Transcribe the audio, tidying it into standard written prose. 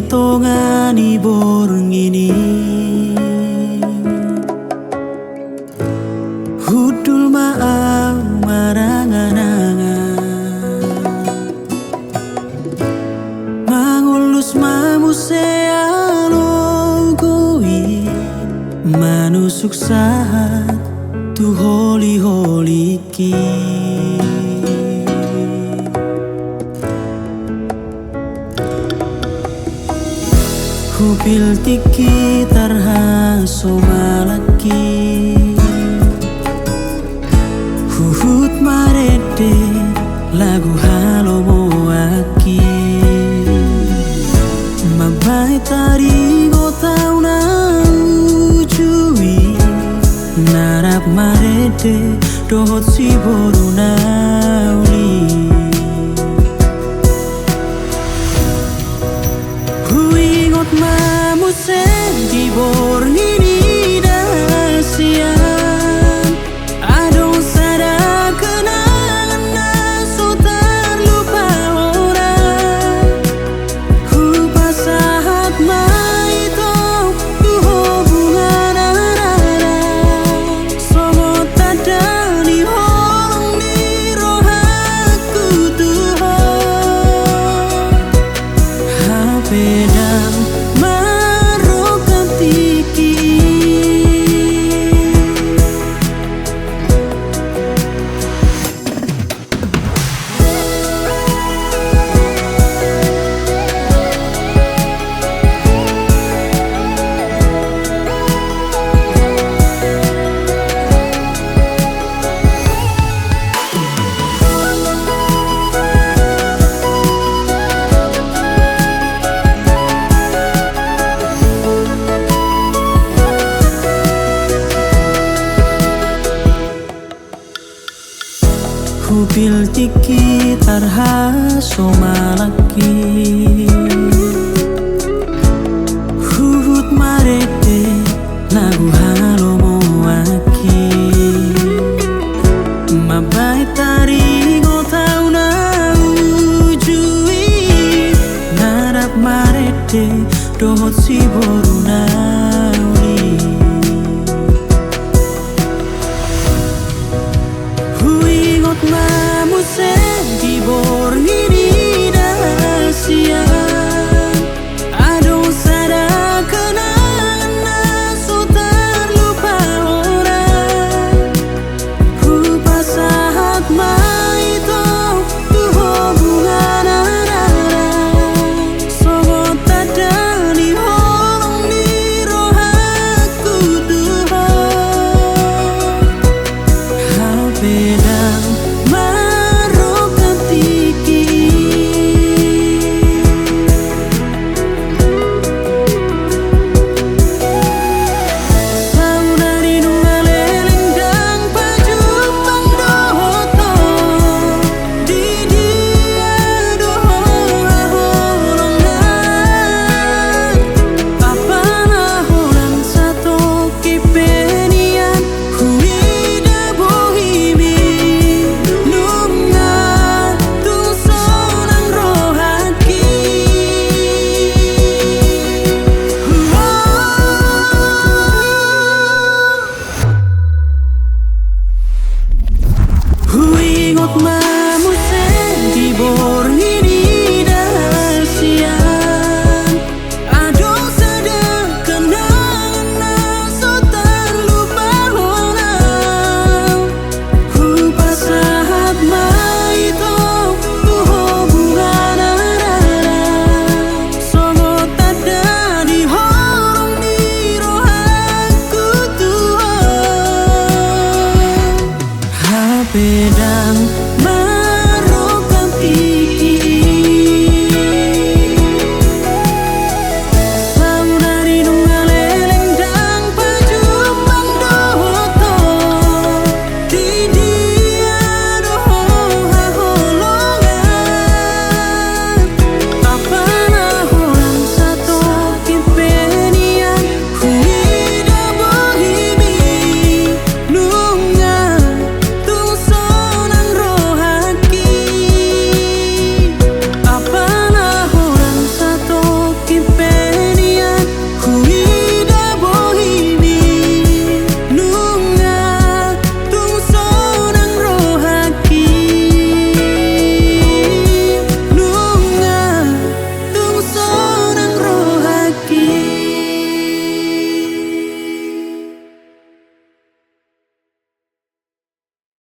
tongani borong ini hudul maau maranganangan mangulus mamusealogoi manusuk sahat tu holi ki Kupil tiki tarha somalaki Huhut marede lagu halo moaki Mabai tari gotau na ujui Narap marede dohot si boru nauli Mamusen di borong ini dasian Adong sada kenangan naso terlupa orang Hupa sahat maito duho bunga narara Somot ada di holong di rohaku Tuhan Hapedang Kupil tiki tarha somalaki Huhut marete lagu halo moaki Mabai tari gotau na ujui Narap marete dohot si boru nauli Mamusen di borong ini dasian Adong sada kenangan naso terlupa orang Hupa sahat maito duho bunga narara Somot ada di holong di rohaku Tuhan Hapedang Mamusen di borong ini dasian Adong sada kenangan naso terlupa orang Hupa sahat maito duho bunga narara Somot ada di holong di rohaku Tuhan Hapedang